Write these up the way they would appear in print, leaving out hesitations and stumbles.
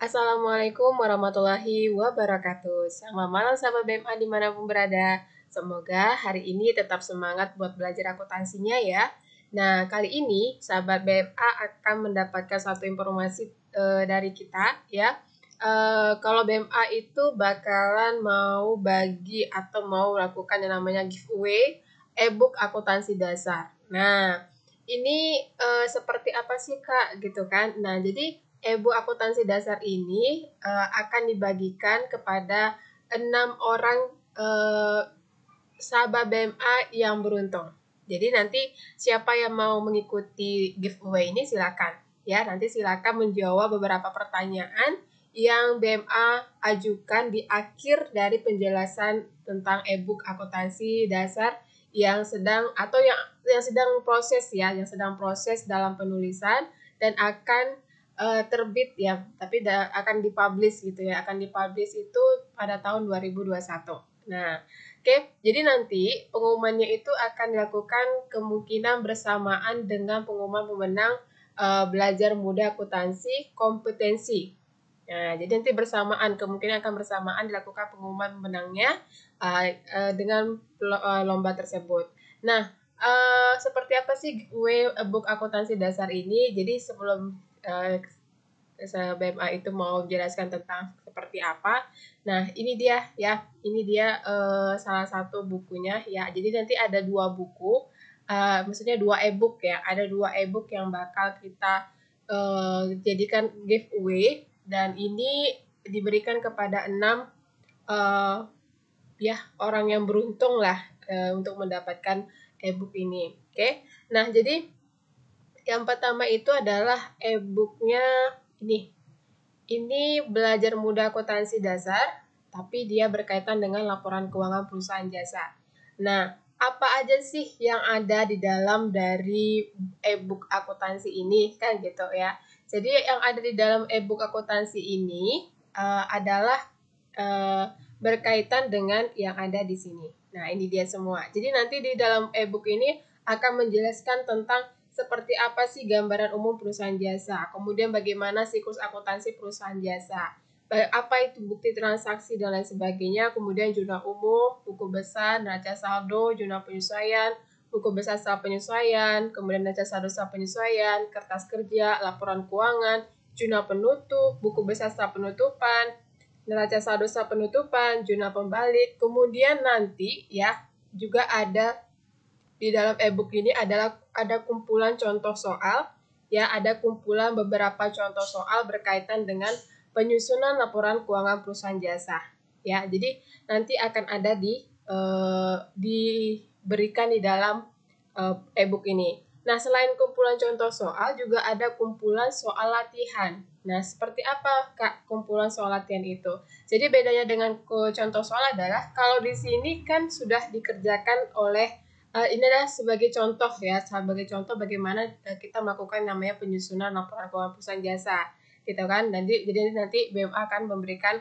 Assalamualaikum warahmatullahi wabarakatuh. Selamat malam sahabat BMA dimanapun berada. Semoga hari ini tetap semangat buat belajar akuntansinya ya. Nah, kali ini sahabat BMA akan mendapatkan satu informasi dari kita ya. Kalau BMA itu bakalan mau bagi atau mau lakukan yang namanya giveaway e-book akuntansi dasar. Nah, ini seperti apa sih Kak gitu kan? Nah, jadi e-book akuntansi dasar ini akan dibagikan kepada 6 orang sahabat BMA yang beruntung. Jadi nanti siapa yang mau mengikuti giveaway ini silakan ya. Nanti silakan menjawab beberapa pertanyaan yang BMA ajukan di akhir dari penjelasan tentang e-book akuntansi dasar yang sedang atau yang sedang proses ya, yang sedang proses dalam penulisan dan akan terbit ya, tapi akan dipublish gitu ya, akan dipublish itu pada tahun 2021. Nah, oke, jadi nanti pengumumannya itu akan dilakukan kemungkinan bersamaan dengan pengumuman pemenang belajar mudah akuntansi kompetensi. Nah, jadi nanti kemungkinan akan bersamaan dilakukan pengumuman pemenangnya dengan lomba tersebut. Nah, seperti apa sih e-book akuntansi dasar ini? Jadi sebelum BMA itu mau jelaskan tentang seperti apa. Nah, ini dia ya. Ini dia salah satu bukunya ya. Jadi nanti ada 2 buku, maksudnya 2 e-book ya. Ada 2 e-book yang bakal kita jadikan giveaway dan ini diberikan kepada 6 ya orang yang beruntung lah untuk mendapatkan e-book ini. Oke. Nah, jadi yang pertama itu adalah e-booknya ini. Ini belajar mudah akuntansi dasar, tapi dia berkaitan dengan laporan keuangan perusahaan jasa. Nah, apa aja sih yang ada di dalam dari e-book akuntansi ini kan gitu ya. Jadi yang ada di dalam e-book akuntansi ini adalah berkaitan dengan yang ada di sini. Nah, ini dia semua. Jadi nanti di dalam e-book ini akan menjelaskan tentang seperti apa sih gambaran umum perusahaan jasa, kemudian bagaimana siklus akuntansi perusahaan jasa, apa itu bukti transaksi dan lain sebagainya, kemudian jurnal umum, buku besar, neraca saldo, jurnal penyesuaian, buku besar setelah penyesuaian, kemudian neraca saldo setelah penyesuaian, kertas kerja, laporan keuangan, jurnal penutup, buku besar setelah penutupan, neraca saldo setelah penutupan, jurnal pembalik, kemudian nanti ya juga ada di dalam e-book ini ada kumpulan contoh soal, ya ada kumpulan beberapa contoh soal berkaitan dengan penyusunan laporan keuangan perusahaan jasa. Ya, jadi nanti akan ada diberikan di dalam e-book ini. Nah, selain kumpulan contoh soal, juga ada kumpulan soal latihan. Nah, seperti apa Kak kumpulan soal latihan itu? Jadi bedanya dengan contoh soal adalah kalau di sini kan sudah dikerjakan oleh ini adalah sebagai contoh ya, sebagai contoh bagaimana kita melakukan namanya penyusunan laporan keuangan perusahaan jasa, gitu kan? Jadi nanti BMA akan memberikan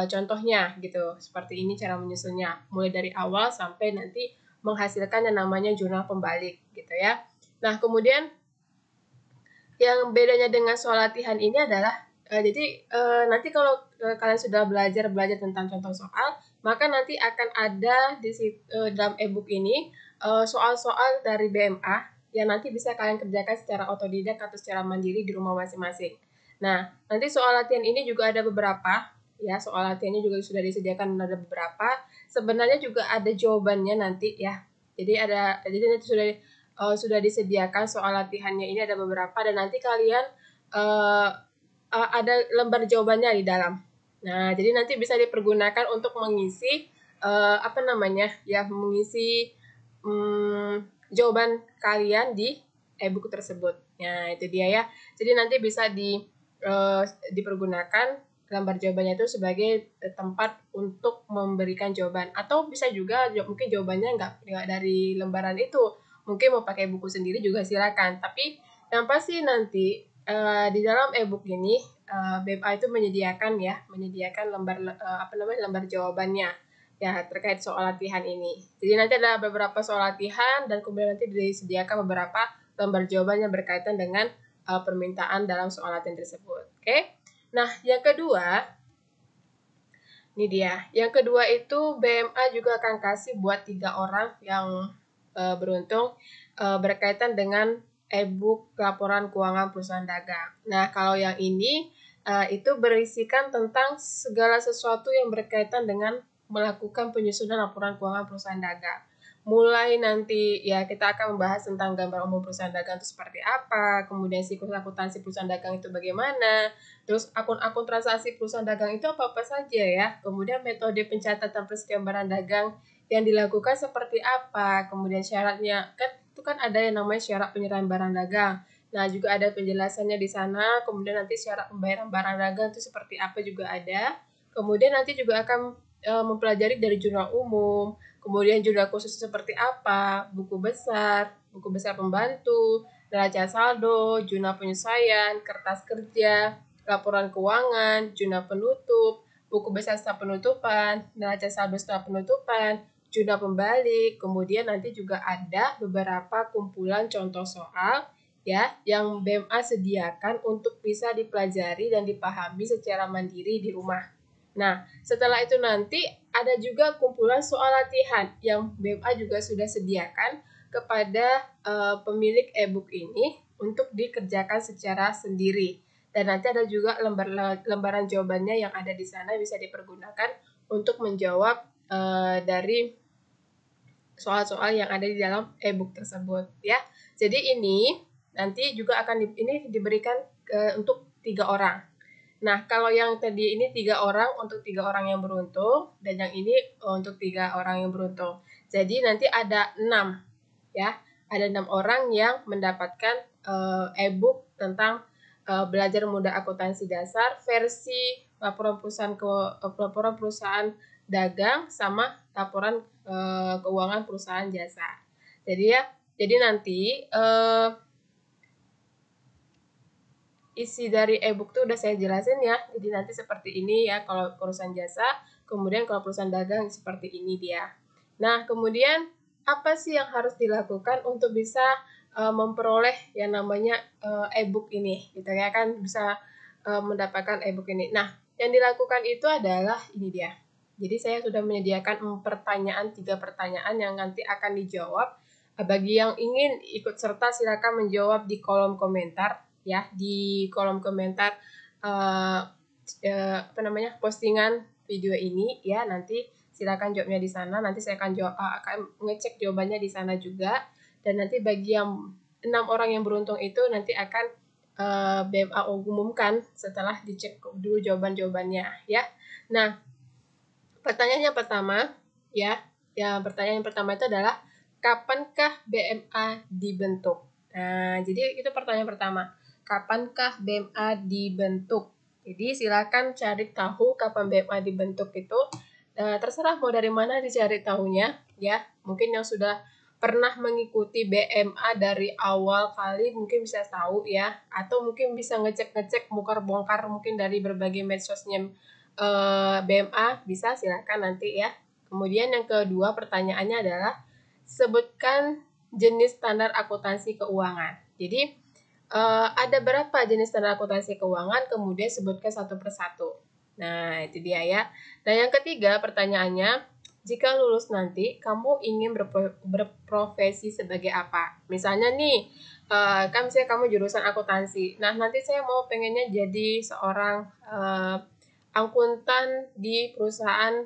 contohnya gitu, seperti ini cara menyusunnya, mulai dari awal sampai nanti menghasilkan yang namanya jurnal pembalik, gitu ya. Nah, kemudian yang bedanya dengan soal latihan ini adalah jadi nanti kalau kalian sudah belajar tentang contoh soal, maka nanti akan ada di dalam e-book ini soal-soal dari BMA yang nanti bisa kalian kerjakan secara otodidak atau secara mandiri di rumah masing-masing. Nah, nanti soal latihan ini juga ada beberapa, ya soal latihannya juga sudah disediakan ada beberapa. Sebenarnya juga ada jawabannya nanti ya. Jadi nanti sudah disediakan soal latihannya ini ada beberapa dan nanti kalian ada lembar jawabannya di dalam. Nah, jadi nanti bisa dipergunakan untuk mengisi mengisi jawaban kalian di e-book tersebut. Nah, itu dia ya. Jadi nanti bisa dipergunakan lembar jawabannya itu sebagai tempat untuk memberikan jawaban. Atau bisa juga mungkin jawabannya nggak dari lembaran itu. Mungkin mau pakai buku sendiri juga silakan. Tapi yang pasti nanti di dalam e-book ini BMA itu menyediakan lembar jawabannya ya terkait soal latihan ini. Jadi nanti ada beberapa soal latihan dan kemudian nanti disediakan beberapa lembar jawaban yang berkaitan dengan permintaan dalam soal latihan tersebut. Oke. Nah, yang kedua, ini dia. Yang kedua itu BMA juga akan kasih buat 3 orang yang beruntung berkaitan dengan e-book laporan keuangan perusahaan dagang. Nah, kalau yang ini itu berisikan tentang segala sesuatu yang berkaitan dengan melakukan penyusunan laporan keuangan perusahaan dagang. Mulai nanti ya kita akan membahas tentang gambar umum perusahaan dagang itu seperti apa, kemudian siklus akuntansi perusahaan dagang itu bagaimana, terus akun-akun transaksi perusahaan dagang itu apa-apa saja ya, kemudian metode pencatatan persediaan barang dagang yang dilakukan seperti apa, kemudian syaratnya, kan itu kan ada yang namanya syarat penyerahan barang dagang. Nah, juga ada penjelasannya di sana, kemudian nanti syarat pembayaran barang dagang itu seperti apa juga ada. Kemudian nanti juga akan mempelajari dari jurnal umum, kemudian jurnal khusus seperti apa, buku besar pembantu, neraca saldo, jurnal penyesuaian, kertas kerja, laporan keuangan, jurnal penutup, buku besar setelah penutupan, neraca saldo setelah penutupan, jurnal pembalik, kemudian nanti juga ada beberapa kumpulan contoh soal ya yang BMA sediakan untuk bisa dipelajari dan dipahami secara mandiri di rumah. Nah, setelah itu nanti ada juga kumpulan soal latihan yang BMA juga sudah sediakan kepada pemilik e-book ini untuk dikerjakan secara sendiri. Dan nanti ada juga lembaran jawabannya yang ada di sana bisa dipergunakan untuk menjawab dari soal-soal yang ada di dalam e-book tersebut ya. Jadi ini nanti juga akan ini diberikan untuk 3 orang. Nah, kalau yang tadi ini 3 orang untuk 3 orang yang beruntung, dan yang ini untuk 3 orang yang beruntung. Jadi nanti ada 6 ya, ada 6 orang yang mendapatkan e-book tentang belajar mudah akuntansi dasar versi laporan perusahaan dagang sama laporan keuangan perusahaan jasa. Jadi nanti isi dari e-book tuh udah saya jelasin ya. Jadi nanti seperti ini ya kalau perusahaan jasa, kemudian kalau perusahaan dagang seperti ini dia. Nah, kemudian apa sih yang harus dilakukan untuk bisa memperoleh yang namanya e-book ini gitu ya, kan bisa mendapatkan e-book ini. Nah, yang dilakukan itu adalah ini dia. Jadi saya sudah menyediakan 3 pertanyaan yang nanti akan dijawab. Bagi yang ingin ikut serta silakan menjawab di kolom komentar ya, di kolom komentar postingan video ini ya. Nanti silakan jawabnya di sana, nanti saya akan ngecek jawabannya di sana juga. Dan nanti bagi yang 6 orang yang beruntung itu nanti akan BMA umumkan setelah dicek dulu jawaban-jawabannya ya. Nah, pertanyaan yang pertama ya, pertanyaan yang pertama itu adalah kapankah BMA dibentuk? Nah, jadi itu pertanyaan pertama. Kapankah BMA dibentuk? Jadi silakan cari tahu kapan BMA dibentuk itu. Terserah mau dari mana dicari tahunya ya. Mungkin yang sudah pernah mengikuti BMA dari awal kali mungkin bisa tahu ya, atau mungkin bisa ngecek-ngecek bongkar-bongkar mungkin dari berbagai medsosnya BMA, bisa silakan nanti ya. Kemudian yang kedua pertanyaannya adalah sebutkan jenis standar akuntansi keuangan. Jadi ada berapa jenis standar akuntansi keuangan, kemudian sebutkan satu persatu. Nah, itu dia ya. Nah, yang ketiga pertanyaannya, jika lulus nanti, kamu ingin berprofesi sebagai apa? Misalnya nih, kan misalnya kamu jurusan akuntansi. Nah, nanti saya mau pengennya jadi seorang akuntan di perusahaan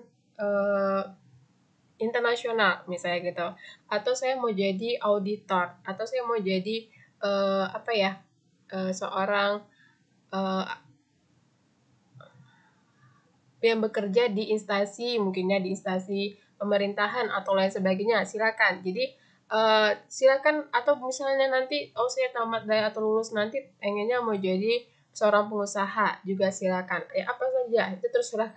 internasional, misalnya gitu. Atau saya mau jadi auditor, atau saya mau jadi seorang yang bekerja di instansi, mungkinnya di instansi pemerintahan atau lain sebagainya, silakan. Jadi silakan, atau misalnya nanti saya tamat dari atau lulus nanti pengennya mau jadi seorang pengusaha juga silakan. Ya apa saja itu terserah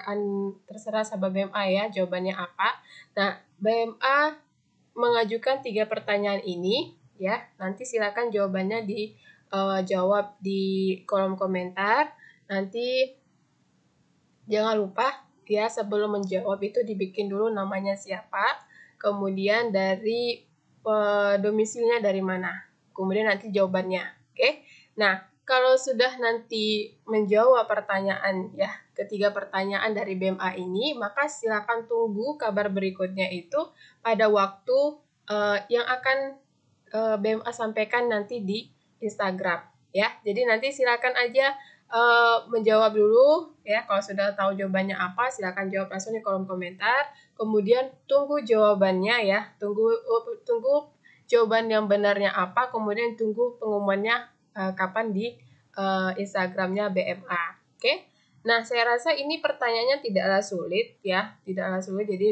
sahabat BMA ya jawabannya apa. Nah, BMA mengajukan 3 pertanyaan ini ya. Nanti silakan jawabannya dijawab di kolom komentar. Nanti jangan lupa ya, sebelum menjawab itu dibikin dulu namanya siapa, kemudian dari domisilinya dari mana, kemudian nanti jawabannya. Oke. Nah, kalau sudah nanti menjawab pertanyaan ya, ketiga pertanyaan dari BMA ini, maka silakan tunggu kabar berikutnya itu pada waktu yang akan BMA sampaikan nanti di Instagram ya. Jadi nanti silakan aja menjawab dulu ya. Kalau sudah tahu jawabannya apa, silakan jawab langsung di kolom komentar. Kemudian tunggu jawabannya ya. Tunggu jawaban yang benarnya apa. Kemudian tunggu pengumumannya kapan di Instagramnya BMA. Oke. Nah, saya rasa ini pertanyaannya tidaklah sulit ya, tidaklah sulit. Jadi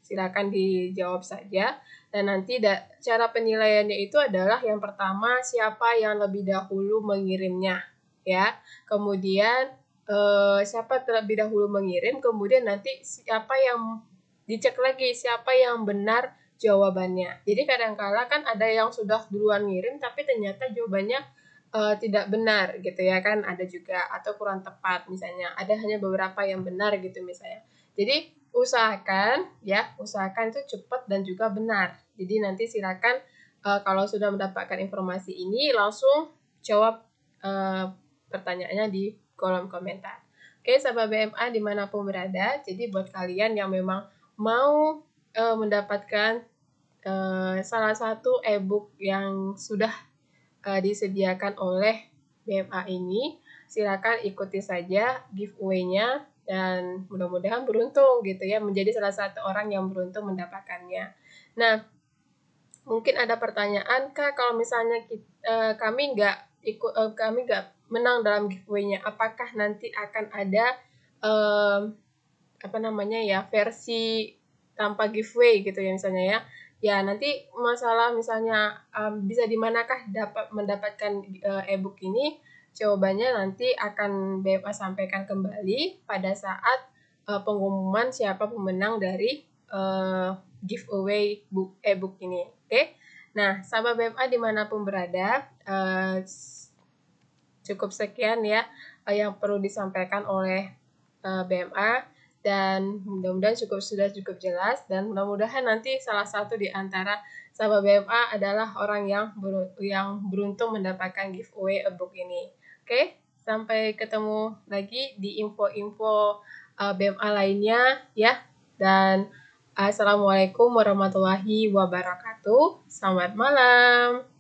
silakan dijawab saja. Dan nanti cara penilaiannya itu adalah yang pertama siapa yang lebih dahulu mengirimnya ya. Kemudian siapa terlebih dahulu mengirim, kemudian nanti siapa yang dicek lagi siapa yang benar jawabannya. Jadi kadang-kala kan ada yang sudah duluan ngirim tapi ternyata jawabannya tidak benar gitu ya kan, ada juga, atau kurang tepat misalnya, ada hanya beberapa yang benar gitu misalnya. Jadi usahakan itu cepat dan juga benar. Jadi nanti silakan kalau sudah mendapatkan informasi ini langsung jawab pertanyaannya di kolom komentar. Oke, sahabat BMA dimanapun berada, jadi buat kalian yang memang mau mendapatkan salah satu e-book yang sudah disediakan oleh BMA ini, silakan ikuti saja giveaway-nya dan mudah-mudahan beruntung gitu ya, menjadi salah satu orang yang beruntung mendapatkannya. Nah, mungkin ada pertanyaan, Kak, kalau misalnya kami nggak menang dalam giveaway-nya, apakah nanti akan ada versi tanpa giveaway gitu ya misalnya ya. Ya, nanti masalah misalnya bisa di manakah dapat mendapatkan e-book ini? Jawabannya nanti akan BMA sampaikan kembali pada saat pengumuman siapa pemenang dari giveaway e-book ini. Oke? Nah, sahabat BMA dimanapun berada, cukup sekian ya yang perlu disampaikan oleh BMA. Dan mudah-mudahan sudah cukup jelas, dan mudah-mudahan nanti salah satu di antara sahabat BMA adalah orang yang beruntung mendapatkan giveaway e-book ini. Oke, sampai ketemu lagi di info-info BMA lainnya ya. Dan assalamualaikum warahmatullahi wabarakatuh. Selamat malam.